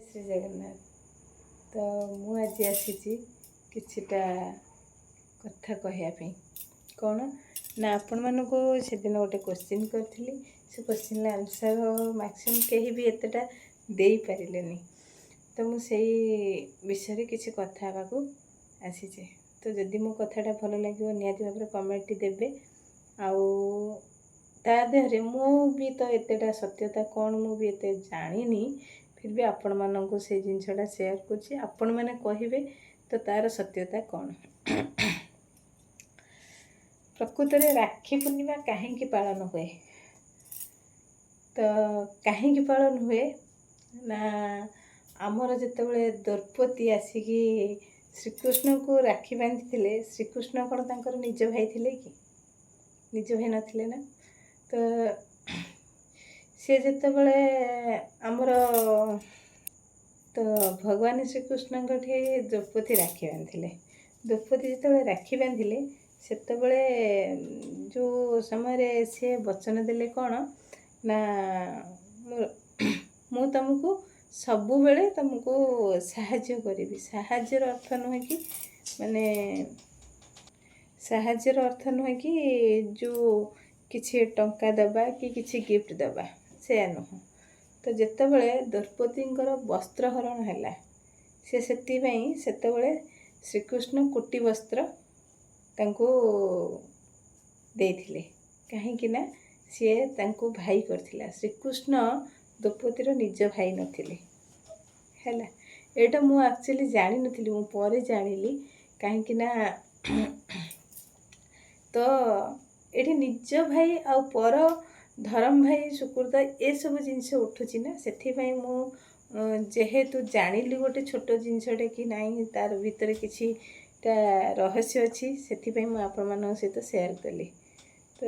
ଶ୍ରୀ ଜଗନ୍ନାଥ। ତ ମୁଁ ଆଜି ଆସିଛି କିଛିଟା କଥା କହିବା ପାଇଁ। କ'ଣ ନା, ଆପଣମାନଙ୍କୁ ସେଦିନ ଗୋଟେ କୋଶ୍ଚିନ୍ କରିଥିଲି। ସେ କୋଶ୍ଚିନ୍ର ଆନ୍ସର୍ ମ୍ୟାକ୍ସିମମ୍ କେହି ବି ଏତେଟା ଦେଇପାରିଲେନି। ତ ମୁଁ ସେଇ ବିଷୟରେ କିଛି କଥା ହେବାକୁ ଆସିଛି। ତ ଯଦି ମୋ କଥାଟା ଭଲ ଲାଗିବ ନିହାତି ଭାବରେ କମେଣ୍ଟଟି ଦେବେ। ଆଉ ତା ଦେହରେ ମୁଁ ବି ତ ଏତେଟା ସତ୍ୟତା କ'ଣ ମୁଁ ବି ଏତେ ଜାଣିନି, ଫିର୍ ବି ଆପଣମାନଙ୍କୁ ସେଇ ଜିନିଷଟା ସେୟାର କରୁଛି। ଆପଣମାନେ କହିବେ ତ ତା'ର ସତ୍ୟତା କ'ଣ। ପ୍ରକୃତରେ ରାକ୍ଷୀ ପୂର୍ଣ୍ଣିମା କାହିଁକି ପାଳନ ହୁଏ? ତ କାହିଁକି ପାଳନ ହୁଏ ନା, ଆମର ଯେତେବେଳେ ଦ୍ରୌପଦୀ ଆସିକି ଶ୍ରୀକୃଷ୍ଣଙ୍କୁ ରାକ୍ଷୀ ବାନ୍ଧିଥିଲେ, ଶ୍ରୀକୃଷ୍ଣ କ'ଣ ତାଙ୍କର ନିଜ ଭାଇ ଥିଲେ କି? ନିଜ ଭାଇ ନଥିଲେ ନା। ତ ସେ ଯେତେବେଳେ ଆମର ଭଗବାନ ଶ୍ରୀକୃଷ୍ଣଙ୍କଠି ଦ୍ରୌପଦୀ ରାକ୍ଷୀ ବାନ୍ଧିଥିଲେ। ଦ୍ରୌପଦୀ ଯେତେବେଳେ ରାକ୍ଷୀ ବାନ୍ଧିଲେ, ସେତେବେଳେ ଯେଉଁ ସମୟରେ ସେ ବଚନ ଦେଲେ କ'ଣ ନା, ମୁଁ ତୁମକୁ ସବୁବେଳେ ତୁମକୁ ସାହାଯ୍ୟ କରିବି। ସାହାଯ୍ୟର ଅର୍ଥ ନୁହେଁ କି ମାନେ ସାହାଯ୍ୟର ଅର୍ଥ ନୁହେଁ କି ଯେଉଁ କିଛି ଟଙ୍କା ଦେବା କି କିଛି ଗିଫ୍ଟ ଦେବା, ସେୟା ନୁହଁ। ତ ଯେତେବେଳେ ଦ୍ରୌପଦୀଙ୍କର ବସ୍ତ୍ରହରଣ ହେଲା, ସେ ସେଥିପାଇଁ ସେତେବେଳେ ଶ୍ରୀକୃଷ୍ଣ କୋଟି ବସ୍ତ୍ର ତାଙ୍କୁ ଦେଇଥିଲେ। କାହିଁକି ନା ସିଏ ତାଙ୍କୁ ଭାଇ କରିଥିଲା। ଶ୍ରୀକୃଷ୍ଣ ଦ୍ରୌପଦୀର ନିଜ ଭାଇ ନଥିଲେ ହେଲା। ଏଇଟା ମୁଁ ଆକ୍ଚୁଆଲି ଜାଣିନଥିଲି, ମୁଁ ପରେ ଜାଣିଲି। କାହିଁକି ନା ତ ଏଠି ନିଜ ଭାଇ ଆଉ ପର ଧରମ ଭାଇ ସୁକୃତ ଏସବୁ ଜିନିଷ ଉଠୁଛି ନା। ସେଥିପାଇଁ ମୁଁ ଯେହେତୁ ଜାଣିଲି ଗୋଟେ ଛୋଟ ଜିନିଷଟେ କି ନାହିଁ, ତାର ଭିତରେ କିଛିଟା ରହସ୍ୟ ଅଛି, ସେଥିପାଇଁ ମୁଁ ଆପଣମାନଙ୍କ ସହିତ ସେୟାର କଲି। ତ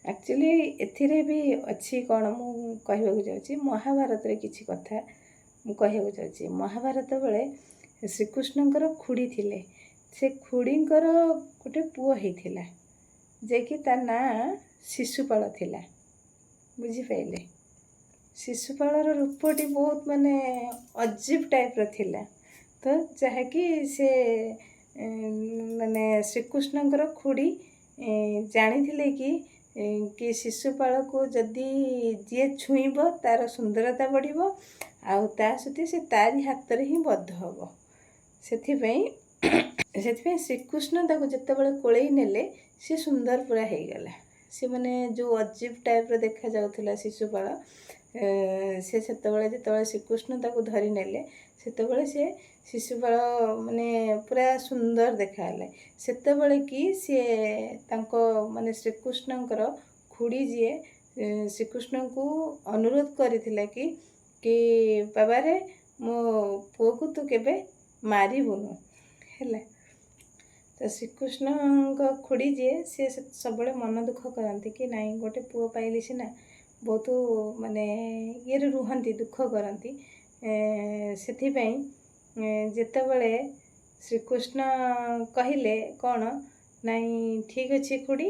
ଆକ୍ଚୁଆଲି ଏଥିରେ ବି ଅଛି କ'ଣ ମୁଁ କହିବାକୁ ଯାଉଛି। ମହାଭାରତରେ କିଛି କଥା ମୁଁ କହିବାକୁ ଯାଉଛି। ମହାଭାରତ ବେଳେ ଶ୍ରୀକୃଷ୍ଣଙ୍କର ଖୁଡ଼ି ଥିଲେ। ସେ ଖୁଡ଼ିଙ୍କର ଗୋଟେ ପୁଅ ହେଇଥିଲା, ଯିଏକି ତା ନାଁ ଶିଶୁପାଳ ଥିଲା। ବୁଝିପାରିଲେ? ଶିଶୁପାଳର ରୂପଟି ବହୁତ ମାନେ ଅଜୀବ ଟାଇପ୍ର ଥିଲା। ତ ଯାହାକି ସେ ମାନେ ଶ୍ରୀକୃଷ୍ଣଙ୍କର ଖୁଡ଼ି ଜାଣିଥିଲେ କି ଶିଶୁପାଳକୁ ଯଦି ଯିଏ ଛୁଇଁବ ତା'ର ସୁନ୍ଦରତା ବଢ଼ିବ, ଆଉ ତା ସହିତ ସେ ତାରି ହାତରେ ହିଁ ବଦ୍ଧ ହେବ। ସେଥିପାଇଁ ଶ୍ରୀକୃଷ୍ଣ ତାକୁ ଯେତେବେଳେ କୋଳେଇ ନେଲେ, ସେ ସୁନ୍ଦର ପୁରା ହେଇଗଲା। ସେ ମାନେ ଯେଉଁ ଅଜୀବ ଟାଇପ୍ର ଦେଖାଯାଉଥିଲା ଶିଶୁପାଳ, ସେ ଯେତେବେଳେ ଶ୍ରୀକୃଷ୍ଣ ତାକୁ ଧରି ନେଲେ, ସେତେବେଳେ ସେ ଶିଶୁପାଳ ମାନେ ପୁରା ସୁନ୍ଦର ଦେଖାହେଲେ। ସେତେବେଳେ କି ସିଏ ତାଙ୍କ ମାନେ ଶ୍ରୀକୃଷ୍ଣଙ୍କର ଖୁଡ଼ି ଯିଏ ଶ୍ରୀକୃଷ୍ଣଙ୍କୁ ଅନୁରୋଧ କରିଥିଲା କି ବାବାରେ ମୋ ପୁଅକୁ ତୁ କେବେ ମାରିବୁନୁ ହେଲା। ତ ଶ୍ରୀକୃଷ୍ଣଙ୍କ ଖୁଡ଼ି ଯିଏ, ସିଏ ସବୁବେଳେ ମନ ଦୁଃଖ କରନ୍ତି କି ନାଇଁ, ଗୋଟେ ପୁଅ ପାଇଲି ସିନା, ବହୁତ ମାନେ ଇଏରେ ରୁହନ୍ତି, ଦୁଃଖ କରନ୍ତି। ସେଥିପାଇଁ ଯେତେବେଳେ ଶ୍ରୀକୃଷ୍ଣ କହିଲେ କ'ଣ, ନାଇଁ ଠିକ୍ ଅଛି ଖୁଡ଼ି,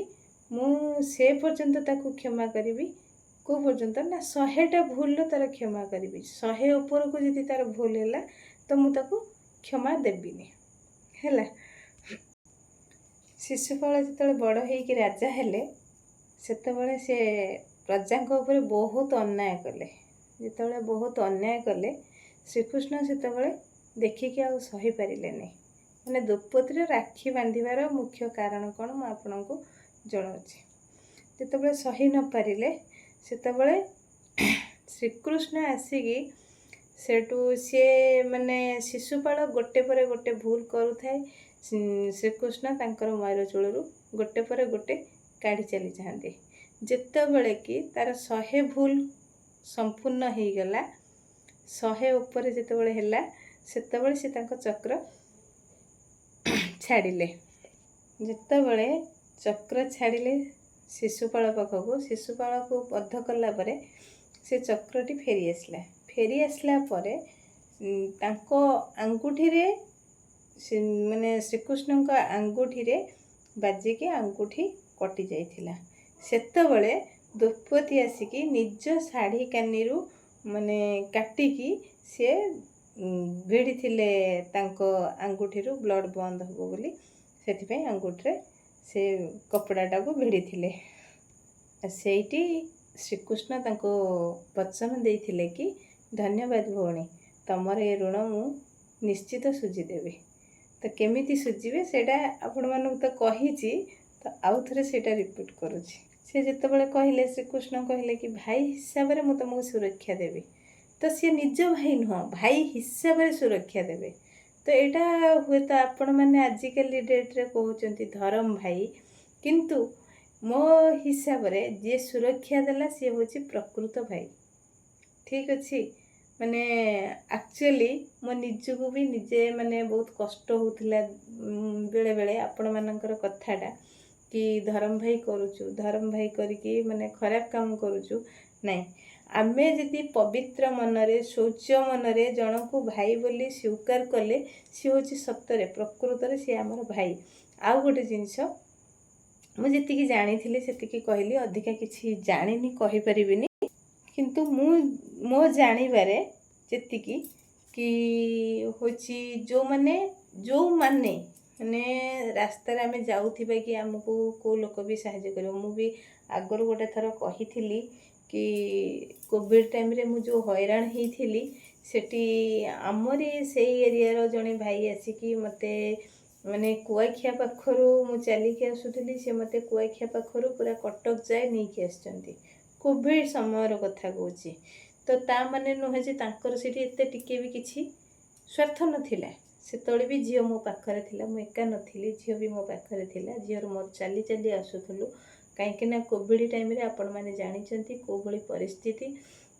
ମୁଁ ସେ ପର୍ଯ୍ୟନ୍ତ ତାକୁ କ୍ଷମା କରିବି। କେଉଁ ପର୍ଯ୍ୟନ୍ତ ନା, 100ଟା ଭୁଲର ତା'ର କ୍ଷମା କରିବି। 100 ଉପରକୁ ଯଦି ତା'ର ଭୁଲ ହେଲା ତ ମୁଁ ତାକୁ କ୍ଷମା ଦେବିନି ହେଲା। ଶିଶୁପାଳ ଯେତେବେଳେ ବଡ଼ ହେଇକି ରାଜା ହେଲେ, ସେତେବେଳେ ସେ ପ୍ରଜାଙ୍କ ଉପରେ ବହୁତ ଅନ୍ୟାୟ କଲେ। ଯେତେବେଳେ ବହୁତ ଅନ୍ୟାୟ କଲେ, ଶ୍ରୀକୃଷ୍ଣ ସେତେବେଳେ ଦେଖିକି ଆଉ ସହିପାରିଲେନି। ମାନେ ଦ୍ରୌପଦୀର ରାକ୍ଷୀ ବାନ୍ଧିବାର ମୁଖ୍ୟ କାରଣ କ'ଣ ମୁଁ ଆପଣଙ୍କୁ ଜଣାଉଛି। ଯେତେବେଳେ ସହି ନ ପାରିଲେ, ସେତେବେଳେ ଶ୍ରୀକୃଷ୍ଣ ଆସିକି ସେଠୁ ସିଏ ମାନେ ଶିଶୁପାଳ ଗୋଟେ ପରେ ଗୋଟେ ଭୁଲ କରୁଥାଏ। ଶ୍ରୀକୃଷ୍ଣ ତାଙ୍କର ମୟୂରଚୂଳରୁ ଗୋଟେ ପରେ ଗୋଟେ କାଢ଼ି ଚାଲିଯାଆନ୍ତି। ଯେତେବେଳେ କି ତାର 100 ଭୁଲ ସମ୍ପୂର୍ଣ୍ଣ ହେଇଗଲା, 100 ଉପରେ ଯେତେବେଳେ ହେଲା, ସେତେବେଳେ ସେ ତାଙ୍କ ଚକ୍ର ଛାଡ଼ିଲେ। ଯେତେବେଳେ ଚକ୍ର ଛାଡ଼ିଲେ ଶିଶୁପାଳ ପାଖକୁ, ଶିଶୁପାଳକୁ ବଦ୍ଧ କଲା ପରେ ସେ ଚକ୍ରଟି ଫେରି ଆସିଲା ପରେ ତାଙ୍କ ଆଙ୍ଗୁଠିରେ ମାନେ ଶ୍ରୀକୃଷ୍ଣଙ୍କ ଆଙ୍ଗୁଠିରେ ବାଜିକି ଆଙ୍ଗୁଠି କଟି ଯାଇଥିଲା। ସେତେବେଳେ ଦ୍ରୌପଦୀ ଆସିକି ନିଜ ଶାଢ଼ୀ କାନିରୁ ମାନେ କାଟିକି ସିଏ ଭିଡ଼ିଥିଲେ ତାଙ୍କ ଆଙ୍ଗୁଠିରୁ ବ୍ଲଡ଼ ବନ୍ଦ ହେବ ବୋଲି, ସେଥିପାଇଁ ଆଙ୍ଗୁଠିରେ ସେ କପଡ଼ାଟାକୁ ଭିଡ଼ିଥିଲେ। ସେଇଠି ଶ୍ରୀକୃଷ୍ଣ ତାଙ୍କୁ ବଚନ ଦେଇଥିଲେ କି ଧନ୍ୟବାଦ ଭଉଣୀ, ତମର ଏ ଋଣ ମୁଁ ନିଶ୍ଚିତ ସୁଝିଦେବି। ତ କେମିତି ସୁଝିବେ ସେଇଟା ଆପଣମାନଙ୍କୁ ତ କହିଛି, ତ ଆଉ ଥରେ ସେଇଟା ରିପିଟ୍ କରୁଛି। ସେ ଯେତେବେଳେ କହିଲେ, ଶ୍ରୀକୃଷ୍ଣ କହିଲେ କି ଭାଇ ହିସାବରେ ମୁଁ ତୁମକୁ ସୁରକ୍ଷା ଦେବି, ତ ସିଏ ନିଜ ଭାଇ ନୁହଁ, ଭାଇ ହିସାବରେ ସୁରକ୍ଷା ଦେବେ। ତ ଏଇଟା ହୁଏତ ଆପଣମାନେ ଆଜିକାଲି ଡେଟ୍ରେ କହୁଛନ୍ତି ଧରମ ଭାଇ, କିନ୍ତୁ ମୋ ହିସାବରେ ଯିଏ ସୁରକ୍ଷା ଦେଲା ସିଏ ହେଉଛି ପ୍ରକୃତ ଭାଇ। ଠିକ୍ ଅଛି। ମାନେ ଆକ୍ଚୁଆଲି ମୋ ନିଜକୁ ବି ନିଜେ ମାନେ ବହୁତ କଷ୍ଟ ହେଉଥିଲା ବେଳେବେଳେ ଆପଣମାନଙ୍କର କଥାଟା, କି ଧରମ ଭାଇ କରୁଛୁ, ଧରମ ଭାଇ କରିକି ମାନେ ଖରାପ କାମ କରୁଛୁ। ନାଇଁ, ଆମେ ଯଦି ପବିତ୍ର ମନରେ, ଶୌଚ ମନରେ ଜଣକୁ ଭାଇ ବୋଲି ସ୍ୱୀକାର କଲେ, ସିଏ ହେଉଛି ସତରେ ପ୍ରକୃତରେ ସିଏ ଆମର ଭାଇ। ଆଉ ଗୋଟେ ଜିନିଷ, ମୁଁ ଯେତିକି ଜାଣିଥିଲି ସେତିକି କହିଲି, ଅଧିକା କିଛି ଜାଣିନି କହିପାରିବିନି, କିନ୍ତୁ ମୁଁ ମୋ ଜାଣିବାରେ ଯେତିକି କି ହେଉଛି ଯେଉଁମାନେ ମାନେ ରାସ୍ତାରେ ଆମେ ଯାଉଥିବା କି ଆମକୁ କେଉଁ ଲୋକ ବି ସାହାଯ୍ୟ କରିବ। ମୁଁ ବି ଆଗରୁ ଗୋଟେ ଥର କହିଥିଲି କି କୋଭିଡ଼ ଟାଇମ୍ରେ ମୁଁ ଯେଉଁ ହଇରାଣ ହେଇଥିଲି, ସେଠି ଆମରି ସେଇ ଏରିଆର ଜଣେ ଭାଇ ଆସିକି ମୋତେ ମାନେ କୁଆଖିଆ ପାଖରୁ ମୁଁ ଚାଲିକି ଆସୁଥିଲି, ସେ ମୋତେ କୁଆଖିଆ ପାଖରୁ ପୁରା କଟକ ଯାଏ ନେଇକି ଆସିଛନ୍ତି। କୋଭିଡ଼ ସମୟର କଥା କହୁଛି। ତ ତା ମାନେ ନୁହେଁ ଯେ ତାଙ୍କର ସେଠି ଏତେ ଟିକେ ବି କିଛି ସ୍ୱାର୍ଥ ନଥିଲା। ସେତେବେଳେ ବି ଝିଅ ମୋ ପାଖରେ ଥିଲା, ମୁଁ ଏକା ନଥିଲି, ଝିଅ ବି ମୋ ପାଖରେ ଥିଲା। ଝିଅର ମୋର ଚାଲି ଚାଲି ଆସୁଥିଲୁ, କାହିଁକି ନା କୋଭିଡ଼ ଟାଇମ୍ରେ ଆପଣମାନେ ଜାଣିଛନ୍ତି କେଉଁ ଭଳି ପରିସ୍ଥିତି,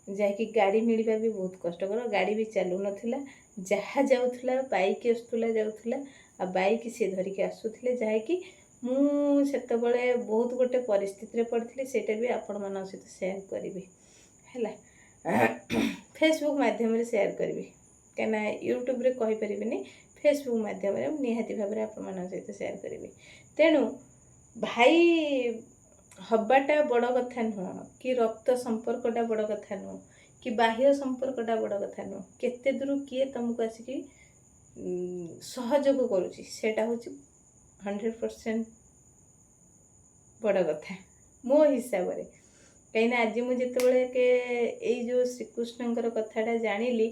ଯାଇକି ଗାଡ଼ି ମିଳିବା ବି ବହୁତ କଷ୍ଟକର, ଗାଡ଼ି ବି ଚାଲୁନଥିଲା, ଯାହା ଯାଉଥିଲା ବାଇକ୍ ଆସୁଥିଲା ଯାଉଥିଲା, ଆଉ ବାଇକ୍ ସିଏ ଧରିକି ଆସୁଥିଲେ। ଯାହାକି ମୁଁ ସେତେବେଳେ ବହୁତ ଗୋଟେ ପରିସ୍ଥିତିରେ ପଡ଼ିଥିଲି, ସେଇଟା ବି ଆପଣମାନଙ୍କ ସହିତ ସେୟାର କରିବି ହେଲା। ଫେସବୁକ୍ ମାଧ୍ୟମରେ ସେୟାର କରିବି, କାହିଁକିନା ୟୁଟ୍ୟୁବରେ କହିପାରିବିନି, ଫେସବୁକ୍ ମାଧ୍ୟମରେ ମୁଁ ନିହାତି ଭାବରେ ଆପଣମାନଙ୍କ ସହିତ ସେୟାର କରିବି। ତେଣୁ ଭାଇ ହବାଟା ବଡ଼ କଥା ନୁହଁ, କି ରକ୍ତ ସମ୍ପର୍କଟା ବଡ଼ କଥା ନୁହଁ, କି ବାହ୍ୟ ସମ୍ପର୍କଟା ବଡ଼ କଥା ନୁହଁ, କେତେ ଦୂର କିଏ ତୁମକୁ ଆସିକି ସହଯୋଗ କରୁଛି ସେଇଟା ହେଉଛି 100% ବଡ଼ କଥା ମୋ ହିସାବରେ। କାହିଁକିନା ଆଜି ମୁଁ ଯେତେବେଳେ ଏଇ ଯେଉଁ ଶ୍ରୀକୃଷ୍ଣଙ୍କର କଥାଟା ଜାଣିଲି,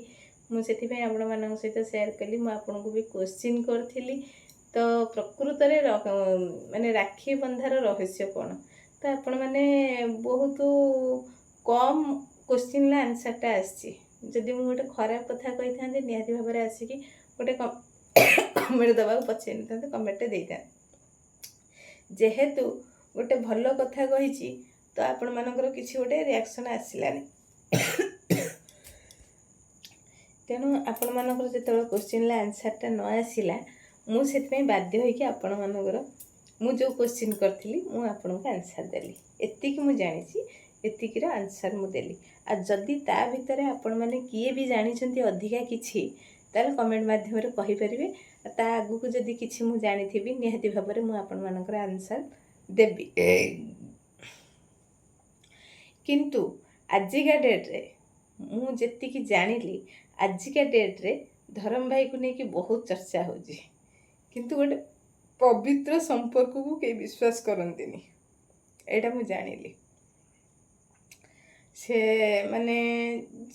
ମୁଁ ସେଥିପାଇଁ ଆପଣମାନଙ୍କ ସହିତ ସେୟାର କଲି। ମୁଁ ଆପଣଙ୍କୁ ବି କ୍ୱେଶ୍ଚିନ୍ କରିଥିଲି, ତ ପ୍ରକୃତରେ ମାନେ ରାକ୍ଷୀ ବନ୍ଧାର ରହସ୍ୟ କ'ଣ, ତ ଆପଣମାନେ ବହୁତ କମ୍ କ୍ୱେଶ୍ଚିନ୍ର ଆନ୍ସର୍ଟା ଆସିଛି। ଯଦି ମୁଁ ଗୋଟେ ଖରାପ କଥା କହିଥାନ୍ତି, ନିହାତି ଭାବରେ ଆସିକି ଗୋଟେ କମେଣ୍ଟ ଦେବାକୁ ପଛେଇ ନଥାନ୍ତେ, କମେଣ୍ଟଟେ ଦେଇଥାନ୍ତି। ଯେହେତୁ ଗୋଟେ ଭଲ କଥା କହିଛି, ତ ଆପଣମାନଙ୍କର କିଛି ଗୋଟେ ରିଆକ୍ସନ୍ ଆସିଲାନି। ତେଣୁ ଆପଣମାନଙ୍କର ଯେତେବେଳେ କ୍ୱେଶ୍ଚିନ୍ର ଆନ୍ସର୍ଟା ନ ଆସିଲା, ମୁଁ ସେଥିପାଇଁ ବାଧ୍ୟ ହୋଇକି ଆପଣମାନଙ୍କର ମୁଁ ଯେଉଁ କ୍ୱେଶ୍ଚିନ୍ କରିଥିଲି ମୁଁ ଆପଣଙ୍କୁ ଆନ୍ସର୍ ଦେଲି। ଏତିକି ମୁଁ ଜାଣିଛି, ଏତିକିର ଆନ୍ସର୍ ମୁଁ ଦେଲି। ଆଉ ଯଦି ତା ଭିତରେ ଆପଣମାନେ କିଏ ବି ଜାଣିଛନ୍ତି ଅଧିକା କିଛି, ତାହେଲେ କମେଣ୍ଟ ମାଧ୍ୟମରେ କହିପାରିବେ। ତା ଆଗକୁ ଯଦି କିଛି ମୁଁ ଜାଣିଥିବି, ନିହାତି ଭାବରେ ମୁଁ ଆପଣମାନଙ୍କର ଆନ୍ସର୍ ଦେବି। କିନ୍ତୁ ଆଜିକା ଡେଟ୍ରେ ମୁଁ ଯେତିକି ଜାଣିଲି, ଆଜିକା ଡେଟ୍ରେ ଧରମ ଭାଇକୁ ନେଇକି ବହୁତ ଚର୍ଚ୍ଚା ହେଉଛି, କିନ୍ତୁ ଗୋଟେ ପବିତ୍ର ସମ୍ପର୍କକୁ କେହି ବିଶ୍ୱାସ କରନ୍ତିନି, ଏଇଟା ମୁଁ ଜାଣିଲି। ସେ ମାନେ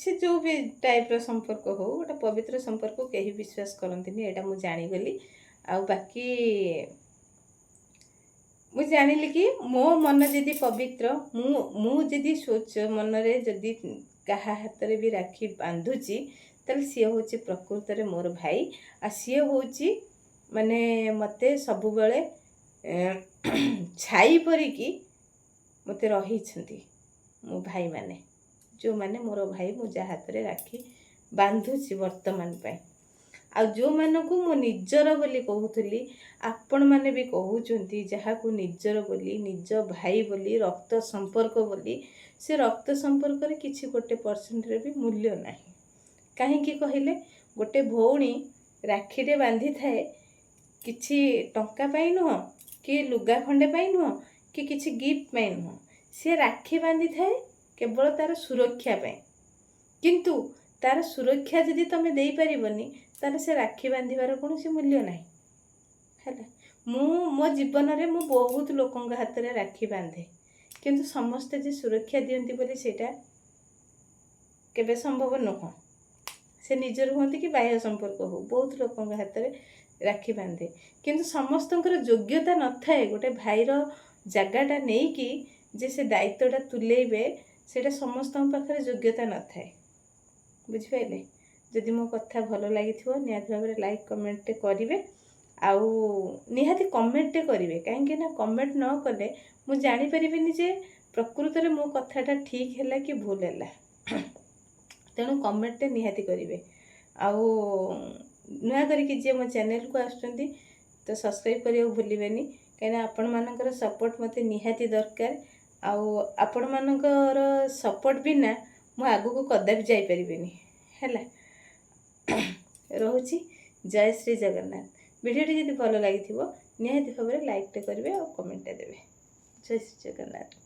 ସେ ଯେଉଁ ବି ଟାଇପ୍ର ସମ୍ପର୍କ ହେଉ, ଗୋଟେ ପବିତ୍ର ସମ୍ପର୍କ କେହି ବିଶ୍ୱାସ କରନ୍ତିନି, ଏଇଟା ମୁଁ ଜାଣିଗଲି। ଆଉ ବାକି ମୁଁ ଜାଣିଲି କି ମୋ ମନ ଯଦି ପବିତ୍ର, ମୁଁ ଯଦି ସ୍ୱଚ୍ଛ ମନରେ ଯଦି କାହା ହାତରେ ବି ରାକ୍ଷୀ ବାନ୍ଧୁଛି, ତାହେଲେ ସିଏ ହେଉଛି ପ୍ରକୃତରେ ମୋର ଭାଇ। ଆଉ ସିଏ ହେଉଛି ମାନେ ମୋତେ ସବୁବେଳେ ଛାଇ ପରିକି ମୋତେ ରହିଛନ୍ତି ମୋ ଭାଇମାନେ, ଯେଉଁମାନେ ମୋର ଭାଇ, ମୁଁ ଯାହା ହାତରେ ରାକ୍ଷୀ ବାନ୍ଧୁଛି ବର୍ତ୍ତମାନ ପାଇଁ। ଆଉ ଯେଉଁମାନଙ୍କୁ ମୁଁ ନିଜର ବୋଲି କହୁଥିଲି, ଆପଣମାନେ ବି କହୁଛନ୍ତି ଯାହାକୁ ନିଜର ବୋଲି, ନିଜ ଭାଇ ବୋଲି, ରକ୍ତ ସମ୍ପର୍କ ବୋଲି, ସେ ରକ୍ତ ସମ୍ପର୍କରେ କିଛି ଗୋଟେ ପରସେଣ୍ଟରେ ବି ମୂଲ୍ୟ ନାହିଁ। କାହିଁକି କହିଲେ, ଗୋଟେ ଭଉଣୀ ରାକ୍ଷୀଟେ ବାନ୍ଧିଥାଏ କିଛି ଟଙ୍କା ପାଇଁ ନୁହଁ, କି ଲୁଗା ଖଣ୍ଡେ ପାଇଁ ନୁହଁ, କି କିଛି ଗିଫ୍ଟ ପାଇଁ ନୁହଁ, ସେ ରାକ୍ଷୀ ବାନ୍ଧିଥାଏ କେବଳ ତା'ର ସୁରକ୍ଷା ପାଇଁ। କିନ୍ତୁ ତାର ସୁରକ୍ଷା ଯଦି ତୁମେ ଦେଇପାରିବନି ତାହେଲେ ସେ ରାକ୍ଷୀ ବାନ୍ଧିବାର କୌଣସି ମୂଲ୍ୟ ନାହିଁ ହେଲା। ମୁଁ ମୋ ଜୀବନରେ ମୁଁ ବହୁତ ଲୋକଙ୍କ ହାତରେ ରାକ୍ଷୀ ବାନ୍ଧେ, କିନ୍ତୁ ସମସ୍ତେ ଯେ ସୁରକ୍ଷା ଦିଅନ୍ତି ବୋଲି ସେଇଟା କେବେ ସମ୍ଭବ ନୁହଁ। ସେ ନିଜର ହୁଅନ୍ତି କି ବାହ୍ୟ ସମ୍ପର୍କ ହଉ, ବହୁତ ଲୋକଙ୍କ ହାତରେ ରାକ୍ଷୀ ବାନ୍ଧେ, କିନ୍ତୁ ସମସ୍ତଙ୍କର ଯୋଗ୍ୟତା ନଥାଏ ଗୋଟେ ଭାଇର ଜାଗାଟା ନେଇକି ଯେ ସେ ଦାୟିତ୍ୱଟା ତୁଲେଇବେ, ସେଇଟା ସମସ୍ତଙ୍କ ପାଖରେ ଯୋଗ୍ୟତା ନଥାଏ। ବୁଝିପାରିଲେ? ଯଦି ମୋ କଥା ଭଲ ଲାଗିଥିବ ନିହାତି ଭାବରେ ଲାଇକ୍ କମେଣ୍ଟଟେ କରିବେ, ଆଉ ନିହାତି କମେଣ୍ଟଟେ କରିବେ, କାହିଁକି ନା କମେଣ୍ଟ ନ କଲେ ମୁଁ ଜାଣିପାରିବିନି ଯେ ପ୍ରକୃତରେ ମୋ କଥାଟା ଠିକ୍ ହେଲା କି ଭୁଲ ହେଲା। ତେଣୁ କମେଣ୍ଟଟେ ନିହାତି କରିବେ। ଆଉ ନୂଆ କରିକି ଯିଏ ମୋ ଚ୍ୟାନେଲକୁ ଆସୁଛନ୍ତି ତ ସବସ୍କ୍ରାଇବ୍ କରିବାକୁ ଭୁଲିବେନି, କାହିଁକିନା ଆପଣମାନଙ୍କର ସପୋର୍ଟ ମୋତେ ନିହାତି ଦରକାର। ଆଉ ଆପଣମାନଙ୍କର ସପୋର୍ଟ ବିନା ମୁଁ ଆଗକୁ କଦାପି ଯାଇପାରିବିନି ହେଲା। ରହୁଛି। ଜୟ ଶ୍ରୀ ଜଗନ୍ନାଥ। ଭିଡ଼ିଓଟି ଯଦି ଭଲ ଲାଗିଥିବ ନିହାତି ଭାବରେ ଲାଇକ୍ଟେ କରିବେ ଆଉ କମେଣ୍ଟଟେ ଦେବେ। ଜୟ ଶ୍ରୀ ଜଗନ୍ନାଥ।